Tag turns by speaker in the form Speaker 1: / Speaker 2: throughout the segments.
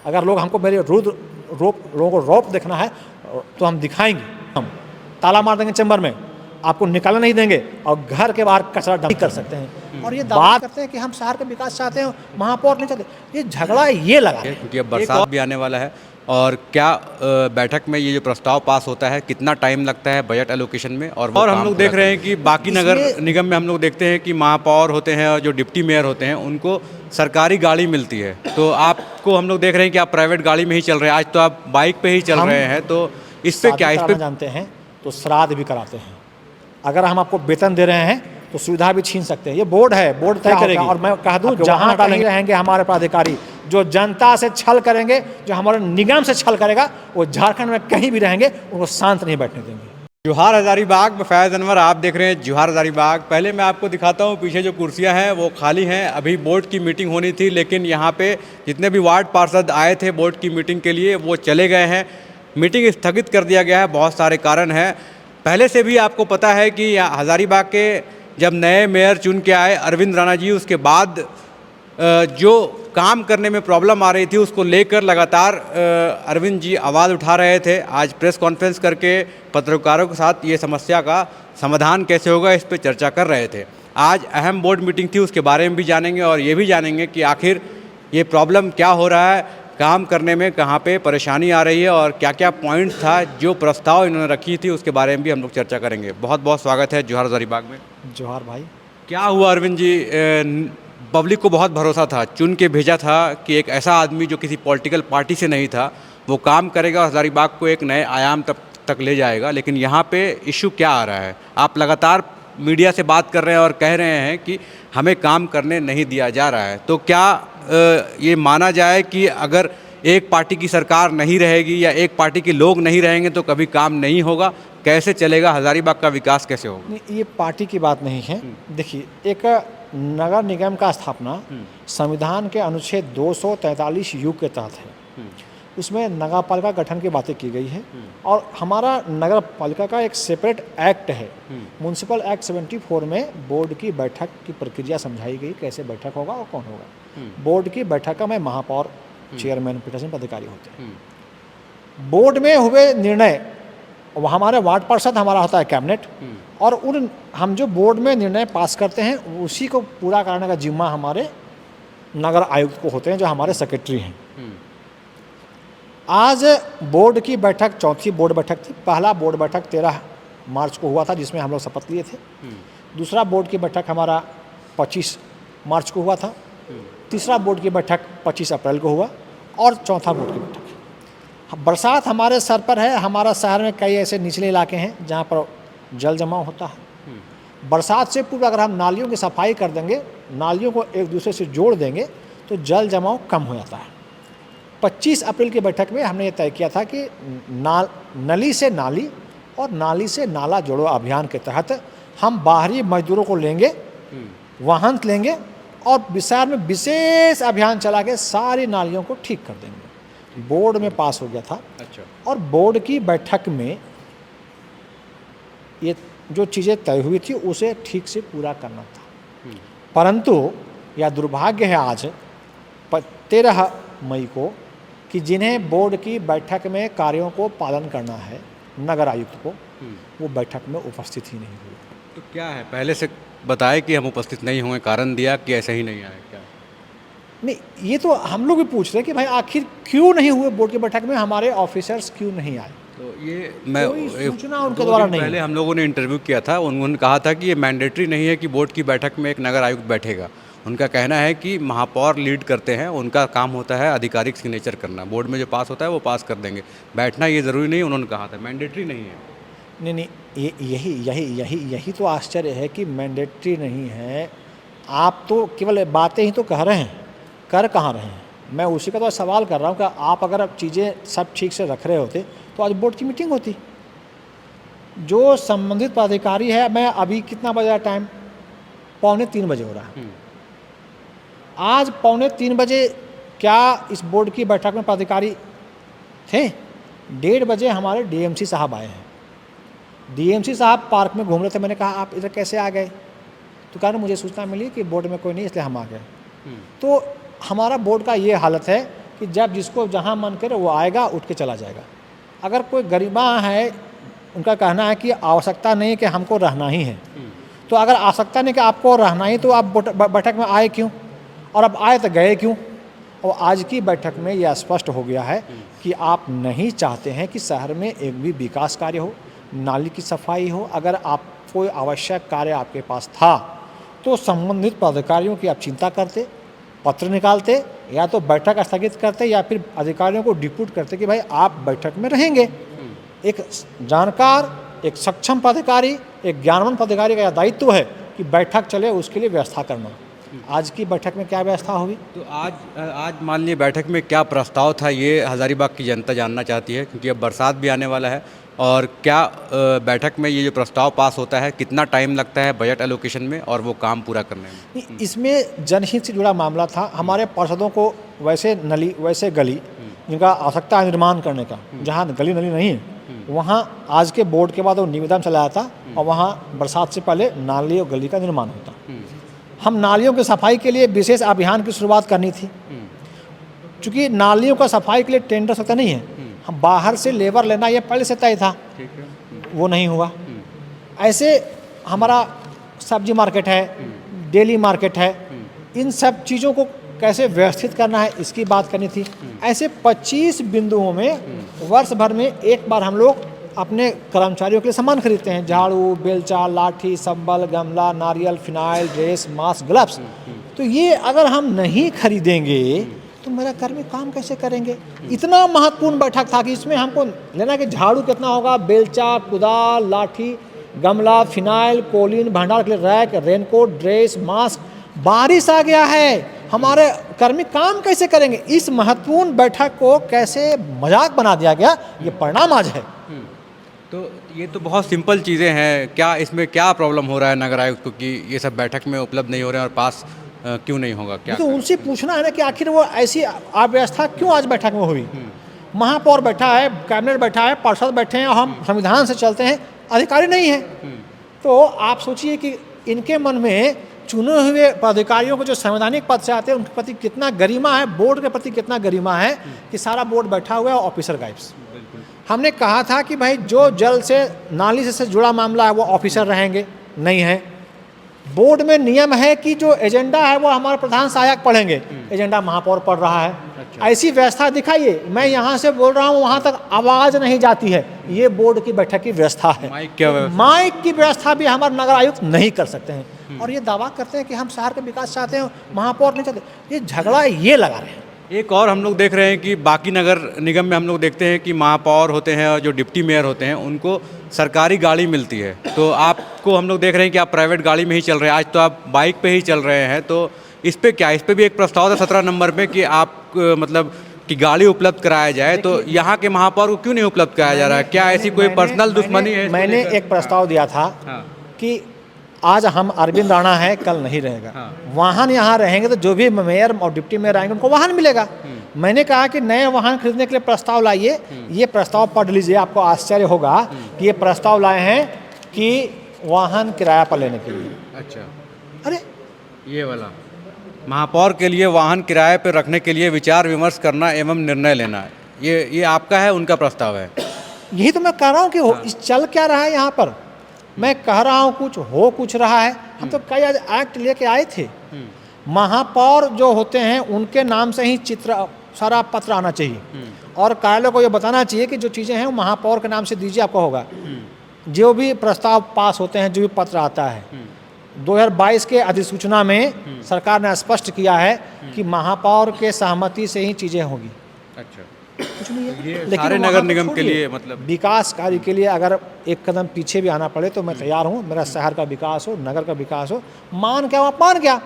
Speaker 1: अगर लोग हमको मेरे लोगों को रौब देखना है तो हम दिखाएंगे, हम ताला मार देंगे चैम्बर में, आपको निकालने नहीं देंगे और घर के बाहर कचरा डंप कर सकते हैं। और ये बात करते हैं कि हम शहर का विकास चाहते हैं, महापौर नहीं चाहते, ये झगड़ा ये लगा है।
Speaker 2: क्योंकि अब बरसात भी आने वाला है। और क्या बैठक में ये जो प्रस्ताव पास होता है, कितना टाइम लगता है बजट एलोकेशन में? और हम लोग देख रहे हैं कि बाकी नगर निगम में हम लोग देखते हैं कि महापौर होते हैं और जो डिप्टी मेयर होते हैं उनको सरकारी गाड़ी मिलती है। तो आपको हम लोग देख रहे हैं कि आप प्राइवेट गाड़ी में ही चल रहे हैं, आज तो आप बाइक पे ही चल रहे हैं, तो इससे क्या, इस पे
Speaker 1: जानते हैं तो श्राद्ध भी कराते हैं। अगर हम आपको वेतन दे रहे हैं तो सुविधा भी छीन सकते हैं। ये बोर्ड है, बोर्ड तय करेगी। और मैं कह दूं, जहां कहीं रहेंगे हमारे पदाधिकारी जो जनता से छल करेंगे, जो हमारे निगम से छल करेगा, वो झारखंड में कहीं भी रहेंगे, उनको शांत नहीं बैठने देंगे।
Speaker 2: जोहार हजारीबाग में फैज़ अनवर आप देख रहे हैं जोहार हजारीबाग। पहले मैं आपको दिखाता हूं, पीछे जो कुर्सियां हैं वो खाली हैं। अभी बोर्ड की मीटिंग होनी थी, लेकिन यहाँ पे जितने भी वार्ड पार्षद आए थे बोर्ड की मीटिंग के लिए वो चले गए हैं। मीटिंग स्थगित कर दिया गया है, बहुत सारे कारण हैं। पहले से भी आपको पता है कि हजारीबाग के जब नए मेयर चुन के आए अरविंद राणा जी, उसके बाद जो काम करने में प्रॉब्लम आ रही थी उसको लेकर लगातार अरविंद जी आवाज़ उठा रहे थे। आज प्रेस कॉन्फ्रेंस करके पत्रकारों के साथ ये समस्या का समाधान कैसे होगा इस पर चर्चा कर रहे थे। आज अहम बोर्ड मीटिंग थी, उसके बारे में भी जानेंगे और ये भी जानेंगे कि आखिर ये प्रॉब्लम क्या हो रहा है, काम करने में कहाँ पे परेशानी आ रही है और क्या क्या पॉइंट था जो प्रस्ताव इन्होंने रखी थी, उसके बारे में भी हम लोग चर्चा करेंगे। बहुत बहुत स्वागत है जोहार हजारीबाग में।
Speaker 1: जोहार भाई।
Speaker 2: क्या हुआ अरविंद जी, पब्लिक को बहुत भरोसा था, चुन के भेजा था कि एक ऐसा आदमी जो किसी पॉलिटिकल पार्टी से नहीं था वो काम करेगा और हजारीबाग को एक नए आयाम तक ले जाएगा, लेकिन यहाँ पे इशू क्या आ रहा है? आप लगातार मीडिया से बात कर रहे हैं और कह रहे हैं कि हमें काम करने नहीं दिया जा रहा है, तो क्या ये माना जाए कि अगर एक पार्टी की सरकार नहीं रहेगी या एक पार्टी के लोग नहीं रहेंगे तो कभी काम नहीं होगा? कैसे चलेगा हजारीबाग का विकास, कैसे होगा?
Speaker 1: नहीं, ये पार्टी की बात नहीं है। देखिए, एक नगर निगम का स्थापना संविधान के अनुच्छेद 243 यू के तहत है। उसमें नगर पालिका गठन की बातें की गई है और हमारा नगर पालिका का एक सेपरेट एक्ट है, म्युनिसिपल एक्ट 74 में बोर्ड की बैठक की प्रक्रिया समझाई गई, कैसे बैठक होगा और कौन होगा। बोर्ड की बैठक में महापौर, चेयरमैन, पीठासीन पदाधिकारी होते हैं। बोर्ड में हुए निर्णय, हमारे वार्ड पार्षद हमारा होता है कैबिनेट, और उन हम जो बोर्ड में निर्णय पास करते हैं उसी को पूरा करने का जिम्मा हमारे नगर आयुक्त को होते हैं, जो हमारे सेक्रेटरी हैं। आज बोर्ड की बैठक, चौथी बोर्ड बैठक थी। पहला बोर्ड बैठक 13 मार्च को हुआ था, जिसमें हम लोग शपथ लिए थे। दूसरा बोर्ड की बैठक हमारा 25 मार्च को हुआ था। तीसरा बोर्ड की बैठक 25 अप्रैल को हुआ और चौथा बोर्ड की बैठक। बरसात हमारे सर पर है। हमारा शहर में कई ऐसे निचले इलाके हैं जहाँ पर जल जमाव होता है। बरसात से पूर्व अगर हम नालियों की सफाई कर देंगे, नालियों को एक दूसरे से जोड़ देंगे, तो जल जमाव कम हो जाता है। 25 अप्रैल की बैठक में हमने ये तय किया था कि नली से नाली और नाली से नाला जोड़ो अभियान के तहत हम बाहरी मजदूरों को लेंगे, वाहन लेंगे और शहर में विशेष अभियान चला के सारी नालियों को ठीक कर देंगे। बोर्ड में पास हो गया था।
Speaker 2: अच्छा।
Speaker 1: और बोर्ड की बैठक में ये जो चीज़ें तय हुई थी उसे ठीक से पूरा करना था। परंतु यह दुर्भाग्य है आज 13 मई को कि जिन्हें बोर्ड की बैठक में कार्यों को पालन करना है, नगर आयुक्त को, वो बैठक में उपस्थित ही नहीं हुए।
Speaker 2: तो क्या है, पहले से बताए कि हम उपस्थित नहीं होंगे, कारण दिया कि ऐसे ही नहीं आए? क्या
Speaker 1: नहीं, ये तो हम लोग भी पूछ रहे हैं कि भाई आखिर क्यों नहीं हुए बोर्ड की बैठक में, हमारे ऑफिसर्स क्यों नहीं आए?
Speaker 2: तो ये मैं
Speaker 1: सूचना उनके द्वारा नहीं।
Speaker 2: पहले हम लोगों ने इंटरव्यू किया था, उन्होंने कहा था कि ये मैंडेटरी नहीं है कि बोर्ड की बैठक में एक नगर आयुक्त बैठेगा। उनका कहना है कि महापौर लीड करते हैं, उनका काम होता है आधिकारिक सिग्नेचर करना, बोर्ड में जो पास होता है वो पास कर देंगे, बैठना ये ज़रूरी नहीं, उन्होंने कहा था मैंडेटरी नहीं है।
Speaker 1: नहीं, यही तो आश्चर्य है कि मैंडेटरी नहीं है। आप तो केवल बातें ही तो कह रहे हैं, कर कहाँ रहे हैं? मैं उसी का तो सवाल कर रहा हूँ कि आप अगर चीज़ें सब ठीक से रख रहे होते तो आज बोर्ड की मीटिंग होती। जो संबंधित पदाधिकारी है, मैं अभी कितना बजे टाइम, 2:45 बजे हो रहा है। आज 2:45 बजे क्या इस बोर्ड की बैठक में पदाधिकारी थे? 1:30 बजे हमारे डीएमसी साहब आए हैं। डीएमसी साहब पार्क में घूम रहे थे। मैंने कहा आप इधर कैसे आ गए? तो कहा मुझे सूचना मिली कि बोर्ड में कोई नहीं, इसलिए हम आ गए। तो हमारा बोर्ड का ये हालत है कि जब जिसको जहाँ मन करे वो आएगा, उठ के चला जाएगा। अगर कोई गरिमा है, उनका कहना है कि आवश्यकता नहीं है कि हमको रहना ही है, तो अगर आवश्यकता नहीं कि आपको रहना ही, तो आप बैठक में आए क्यों, और अब आए तो गए क्यों। और आज की बैठक में यह स्पष्ट हो गया है कि आप नहीं चाहते हैं कि शहर में एक भी विकास कार्य हो, नाली की सफाई हो। अगर आप कोई आवश्यक कार्य आपके पास था तो संबंधित पदाधिकारियों की आप चिंता करते, पत्र निकालते, या तो बैठक स्थगित करते, या फिर अधिकारियों को डिप्यूट करते कि भाई आप बैठक में रहेंगे। एक जानकार, एक सक्षम पदाधिकारी, एक ज्ञानवंत पदाधिकारी का यह दायित्व है कि बैठक चले, उसके लिए व्यवस्था करना। आज की बैठक में क्या व्यवस्था होगी?
Speaker 2: तो आज मान लीजिए बैठक में क्या प्रस्ताव था, ये हज़ारीबाग की जनता जानना चाहती है, क्योंकि अब बरसात भी आने वाला है। और क्या बैठक में ये जो प्रस्ताव पास होता है, कितना टाइम लगता है बजट एलोकेशन में और वो काम पूरा करने में?
Speaker 1: इसमें जनहित से जुड़ा मामला था। हमारे पार्षदों को वैसे नली, वैसे गली, जिनका आवश्यकता है निर्माण करने का, जहाँ गली नली नहीं है, वहाँ आज के बोर्ड के बाद वो निवेदन चलाया था, और वहाँ बरसात से पहले नाली और गली का निर्माण होता। हम नालियों की सफाई के लिए विशेष अभियान की शुरुआत करनी थी। चूँकि नालियों का सफाई के लिए टेंडर सकता नहीं है, हम बाहर से लेबर लेना ये पहले से तय था, वो नहीं हुआ। ऐसे हमारा सब्जी मार्केट है, डेली मार्केट है, इन सब चीज़ों को कैसे व्यवस्थित करना है, इसकी बात करनी थी। ऐसे 25 बिंदुओं में वर्ष भर में एक बार हम लोग अपने कर्मचारियों के लिए सामान खरीदते हैं, झाड़ू, बेलचा, लाठी, संबल, गमला, नारियल, फिनाइल, ड्रेस, मास्क, ग्लव्स। तो ये अगर हम नहीं खरीदेंगे तो मेरा कर्मी काम कैसे करेंगे? इतना महत्वपूर्ण बैठक था कि इसमें हमको लेना कि झाड़ू कितना होगा, बेलचा, कुदाल, लाठी, गमला, फिनाइल, कोलिन, भंडार के लिए रैक, रेनकोट, ड्रेस, मास्क। बारिश आ गया है, हमारे कर्मी काम कैसे करेंगे? इस महत्वपूर्ण बैठक को कैसे मजाक बना दिया गया, ये परिणाम आज है।
Speaker 2: तो ये तो बहुत सिंपल चीज़ें हैं, क्या इसमें क्या प्रॉब्लम हो रहा है नगर आयुक्त को कि ये सब बैठक में उपलब्ध नहीं हो रहे हैं और पास क्यों नहीं होगा? क्या
Speaker 1: तो उनसे पूछना है ना कि आखिर वो ऐसी अव्यवस्था क्यों आज बैठक में हुई। महापौर बैठा है, कैबिनेट बैठा है, पार्षद बैठे हैं, और हम संविधान से चलते हैं, अधिकारी नहीं है। तो आप सोचिए कि इनके मन में चुने हुए पदाधिकारियों को जो संवैधानिक पद से आते हैं उनके प्रति कितना गरिमा है, बोर्ड के प्रति कितना गरिमा है कि सारा बोर्ड बैठा हुआ है और ऑफिसर गायब। हमने कहा था कि भाई जो जल से, नाली से जुड़ा मामला है वो ऑफिसर रहेंगे, नहीं है। बोर्ड में नियम है कि जो एजेंडा है वो हमारे प्रधान सहायक पढ़ेंगे, एजेंडा महापौर पढ़ रहा है। अच्छा। ऐसी व्यवस्था दिखाइए। मैं यहाँ से बोल रहा हूँ, वहाँ तक आवाज़ नहीं जाती है, ये बोर्ड की बैठक की व्यवस्था है। माइक की व्यवस्था भी हमारे नगर आयुक्त नहीं कर सकते हैं, और ये दावा करते हैं कि हम शहर का विकास चाहते हैं, महापौर नहीं चाहते। ये झगड़ा ये लगा रहे हैं।
Speaker 2: एक और हम लोग देख रहे हैं कि बाकी नगर निगम में हम लोग देखते हैं कि महापौर होते हैं और जो डिप्टी मेयर होते हैं उनको सरकारी गाड़ी मिलती है। तो आपको हम लोग देख रहे हैं कि आप प्राइवेट गाड़ी में ही चल रहे हैं, आज तो आप बाइक पे ही चल रहे हैं। तो इस पे क्या, इस पे भी एक प्रस्ताव था 17 नंबर पे कि आप मतलब कि गाड़ी उपलब्ध कराया जाए, तो यहाँ के महापौर को क्यों नहीं उपलब्ध कराया जा रहा है? क्या ऐसी कोई पर्सनल दुश्मनी है?
Speaker 1: मैंने एक प्रस्ताव दिया था कि आज हम अरविंद राणा है, कल नहीं रहेगा। वाहन यहाँ रहेंगे तो जो भी मेयर और डिप्टी मेयर आएंगे उनको वाहन मिलेगा। मैंने कहा कि नए वाहन खरीदने के लिए प्रस्ताव लाइए। ये प्रस्ताव पढ़ लीजिए, आपको आश्चर्य होगा कि ये प्रस्ताव लाए हैं कि वाहन किराया पर लेने के लिए।
Speaker 2: अच्छा,
Speaker 1: अरे
Speaker 2: ये वाला महापौर के लिए वाहन किराए पर रखने के लिए विचार विमर्श करना एवं निर्णय लेना, ये आपका है, उनका प्रस्ताव है?
Speaker 1: यही तो मैं कह रहा हूँ कि चल क्या रहा है यहाँ पर। मैं कह रहा हूँ कुछ हो कुछ रहा है। हम तो कई एक्ट लेके आए थे। महापौर जो होते हैं उनके नाम से ही चित्र सारा पत्र आना चाहिए, और कार्यालय को ये बताना चाहिए कि जो चीज़ें हैं वो महापौर के नाम से दीजिए, आपको होगा। जो भी प्रस्ताव पास होते हैं, जो भी पत्र आता है, 2022 के अधिसूचना में सरकार ने स्पष्ट किया है कि महापौर के सहमति से ही चीज़ें होगी।
Speaker 2: अच्छा,
Speaker 1: कुछ नहीं है।
Speaker 2: ये सारे नगर निगम के लिए, मतलब
Speaker 1: विकास कार्य के लिए अगर एक कदम पीछे भी आना पड़े तो मैं तैयार हूँ। मेरा शहर का विकास हो, नगर का विकास हो, मान क्या मान क्या।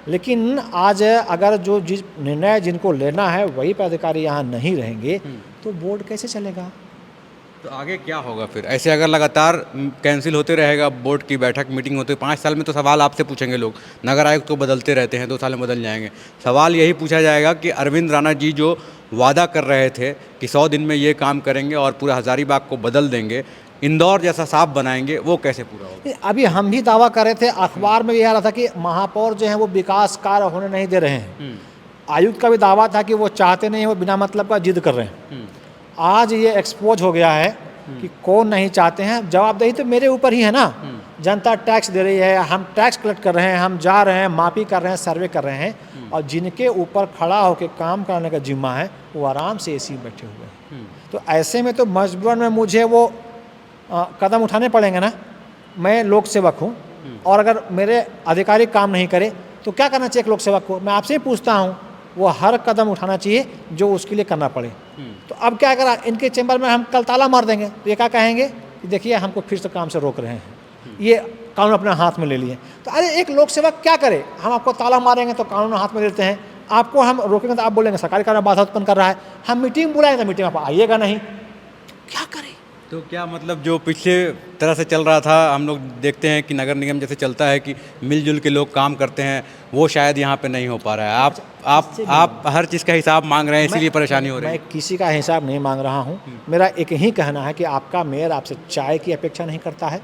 Speaker 1: लेकिन आज अगर जो जिस निर्णय जिनको लेना है वही पदाधिकारी यहाँ नहीं रहेंगे तो बोर्ड कैसे चलेगा?
Speaker 2: तो आगे क्या होगा फिर? ऐसे अगर लगातार कैंसिल होते रहेगा, बोर्ड की बैठक मीटिंग होती है, 5 साल में तो सवाल आपसे पूछेंगे लोग। नगर आयुक्त तो बदलते रहते हैं, 2 साल में बदल जाएंगे। सवाल यही पूछा जाएगा कि अरविंद राणा जी जो वादा कर रहे थे कि 100 दिन में ये काम करेंगे और पूरा हज़ारीबाग को बदल देंगे, इंदौर जैसा साफ बनाएंगे, वो कैसे पूरा होगा?
Speaker 1: अभी हम भी दावा कर रहे थे, अखबार में भी आ रहा था कि महापौर जो हैं वो विकास कार्य होने नहीं दे रहे हैं। आयुक्त का भी दावा था कि वो चाहते नहीं, वो बिना मतलब का जिद कर रहे हैं। आज ये एक्सपोज हो गया है कि कौन नहीं चाहते हैं। जवाबदेही तो मेरे ऊपर ही है ना। जनता टैक्स दे रही है, हम टैक्स कलेक्ट कर रहे हैं, हम जा रहे हैं, मापी कर रहे हैं, सर्वे कर रहे हैं, और जिनके ऊपर खड़ा होकर काम करने का जिम्मा है वो आराम से एसी में बैठे हुए हैं। तो ऐसे में तो मजबूरन में मुझे वो कदम उठाने पड़ेंगे ना। मैं लोक सेवक हूँ, और अगर मेरे अधिकारी काम नहीं करे तो क्या करना चाहिए एक लोक सेवक को? मैं आपसे ही पूछता हूँ, वो हर कदम उठाना चाहिए जो उसके लिए करना पड़े। तो अब क्या करा, इनके चैम्बर में हम कल ताला मार देंगे तो ये क्या कहेंगे कि देखिए हमको फिर से काम से रोक रहे हैं, ये कानून अपने हाथ में ले लिए। तो अरे एक लोक सेवक क्या करे, हम आपको ताला मारेंगे तो कानून हाथ में लेते हैं, आपको हम रोकेंगे तो आप बोलेंगे सरकारी कार्य में बाधा उत्पन्न कर रहा है, हम मीटिंग बुलाएंगे तो मीटिंग आप आइएगा नहीं, क्या करें?
Speaker 2: तो क्या मतलब जो पिछले तरह से चल रहा था, हम लोग देखते हैं कि नगर निगम जैसे चलता है कि मिलजुल के लोग काम करते हैं, वो शायद यहाँ पे नहीं हो पा रहा है। आप हर चीज़ का हिसाब मांग रहे हैं, इसीलिए परेशानी हो रही है।
Speaker 1: मैं किसी का हिसाब नहीं मांग रहा हूँ। मेरा एक ही कहना है कि आपका मेयर आपसे चाय की अपेक्षा नहीं करता है।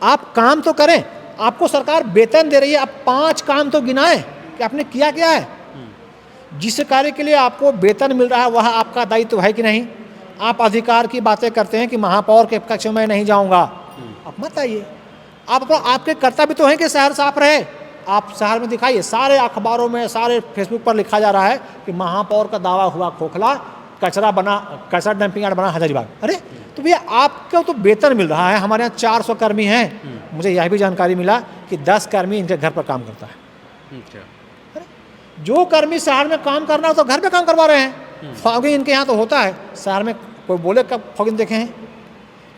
Speaker 1: आप काम तो करें, आपको सरकार वेतन दे रही है, आप 5 काम तो गिनाएं कि आपने किया क्या है। जिस कार्य के लिए आपको वेतन मिल रहा है वह आपका दायित्व है कि नहीं? आप अधिकार की बातें करते हैं कि महापौर के कक्ष में नहीं जाऊंगा, आप मत आइए। आपके कर्तव्य तो हैं कि शहर साफ रहे, आप शहर में दिखाइए। सारे अखबारों में, सारे फेसबुक पर लिखा जा रहा है कि महापौर का दावा हुआ खोखला, कचरा डंपिंग यार्ड बना हजारीबाग। अरे तो भैया आपको तो वेतन मिल रहा है, हमारे यहाँ 400 कर्मी हैं। मुझे यह भी जानकारी मिला कि 10 कर्मी इनके घर पर काम करता है। अरे जो कर्मी शहर में काम करना हो तो घर पे काम करवा रहे हैं। फॉगिंग इनके यहाँ तो होता है, शहर में कोई बोले कब फॉगिंग देखे हैं?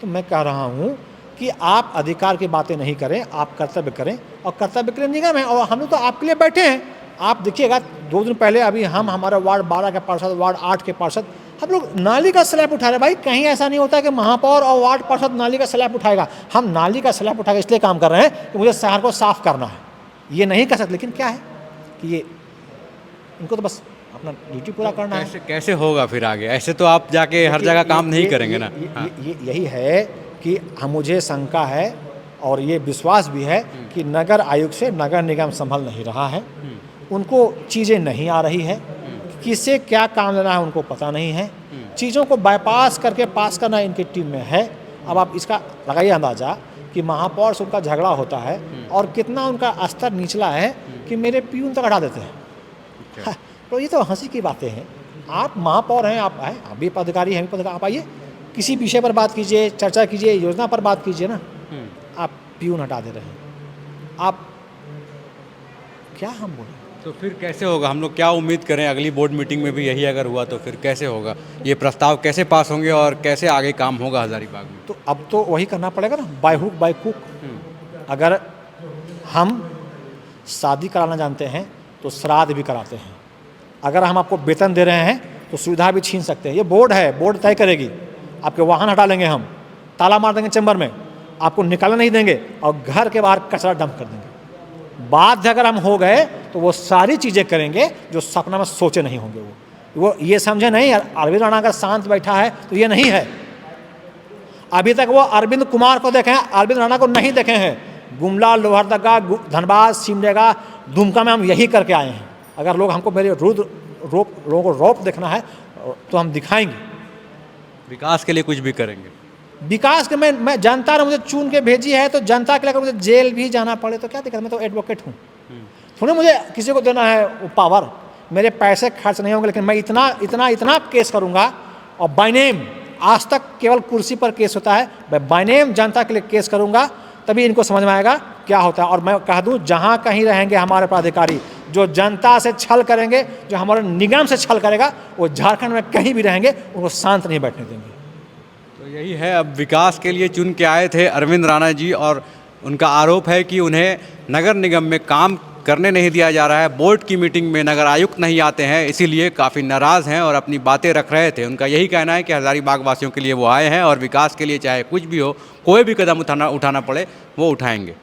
Speaker 1: तो मैं कह रहा हूँ कि आप अधिकार की बातें नहीं करें, आप कर्तव्य करें, और कर्तव्य के लिए निगम है, और हम लोग तो आपके लिए बैठे हैं। आप देखिएगा 2 दिन पहले अभी हम हमारे वार्ड 12 के पार्षद, वार्ड 8 के पार्षद, हम लोग नाली का स्लैब उठा रहे हैं। भाई कहीं ऐसा नहीं होता कि महापौर और वार्ड पार्षद नाली का स्लैब उठाएगा। हम नाली का स्लैब उठा के इसलिए काम कर रहे हैं कि मुझे शहर को साफ करना है, ये नहीं कर सकते। लेकिन क्या है कि ये इनको तो बस अपना ड्यूटी पूरा करना है।
Speaker 2: कैसे होगा फिर आगे? ऐसे तो आप जाके हर जगह काम नहीं करेंगे ना।
Speaker 1: यही है कि मुझे शंका है और ये विश्वास भी है कि नगर आयुक्त से नगर निगम संभल नहीं रहा है। उनको चीज़ें नहीं आ रही है, किससे क्या काम लेना है उनको पता नहीं है। चीज़ों को बाईपास करके पास करना इनकी टीम में है। अब आप इसका लगाइए अंदाज़ा कि महापौर से उनका झगड़ा होता है और कितना उनका स्तर निचला है कि मेरे पीऊन तक हटा देते हैं। तो ये तो हंसी की बातें हैं। आप महापौर हैं, आप आए, आप भी पदाधिकारी हैं, पदाधिकारी, आप आइए, किसी विषय पर बात कीजिए, चर्चा कीजिए, योजना पर बात कीजिए ना। आप पीऊन हटा दे रहे हैं, आप क्या हम बोलें?
Speaker 2: तो फिर कैसे होगा? हम लोग क्या उम्मीद करें? अगली बोर्ड मीटिंग में भी यही अगर हुआ तो फिर कैसे होगा? ये प्रस्ताव कैसे पास होंगे और कैसे आगे काम होगा हजारीबाग में?
Speaker 1: तो अब तो वही करना पड़ेगा ना, बाय हुक बाय कुक। अगर हम शादी कराना जानते हैं तो श्राद्ध भी कराते हैं। अगर हम आपको वेतन दे रहे हैं तो सुविधा भी छीन सकते हैं। ये बोर्ड है, बोर्ड तय करेगी। आपके वाहन हटा लेंगे, हम ताला मार देंगे चैम्बर में, आपको निकालने नहीं देंगे, और घर के बाहर कचरा डंप कर देंगे। बाध्य अगर हम हो गए तो वो सारी चीज़ें करेंगे जो सपना में सोचे नहीं होंगे। वो ये समझे नहीं अरविंद राणा अगर शांत बैठा है तो ये नहीं है। अभी तक वो अरविंद कुमार को देखे हैं, अरविंद राणा को नहीं देखे हैं। गुमला, लोहरदगा, धनबाद, सिमडेगा, दुमका में हम यही करके आए हैं। अगर लोग हमको मेरे लोगों को रौब देखना है तो हम दिखाएंगे।
Speaker 2: विकास के लिए कुछ भी करेंगे।
Speaker 1: विकास के मैं जनता ने मुझे चुन के भेजी है, तो जनता के लिए अगर मुझे जेल भी जाना पड़े तो क्या दिक्कत? मैं तो एडवोकेट हूँ, थोड़ा मुझे किसी को देना है वो पावर। मेरे पैसे खर्च नहीं होंगे, लेकिन मैं इतना केस करूँगा। और बाय नेम, आज तक केवल कुर्सी पर केस होता है, मैं बाय नेम जनता के लिए केस करूँगा, तभी इनको समझ में आएगा क्या होता है। और मैं कह दूँ, जहाँ कहीं रहेंगे हमारे पदाधिकारी जो जनता से छल करेंगे, जो हमारे निगम से छल करेगा, वो झारखंड में कहीं भी रहेंगे, उनको शांत नहीं बैठने देंगे।
Speaker 2: तो यही है, अब विकास के लिए चुन के आए थे अरविंद राणा जी, और उनका आरोप है कि उन्हें नगर निगम में काम करने नहीं दिया जा रहा है। बोर्ड की मीटिंग में नगर आयुक्त नहीं आते हैं, इसीलिए काफ़ी नाराज़ हैं और अपनी बातें रख रहे थे। उनका यही कहना है कि हजारीबाग वासियों के लिए वो आए हैं और विकास के लिए चाहे कुछ भी हो, कोई भी कदम उठाना पड़े वो उठाएंगे।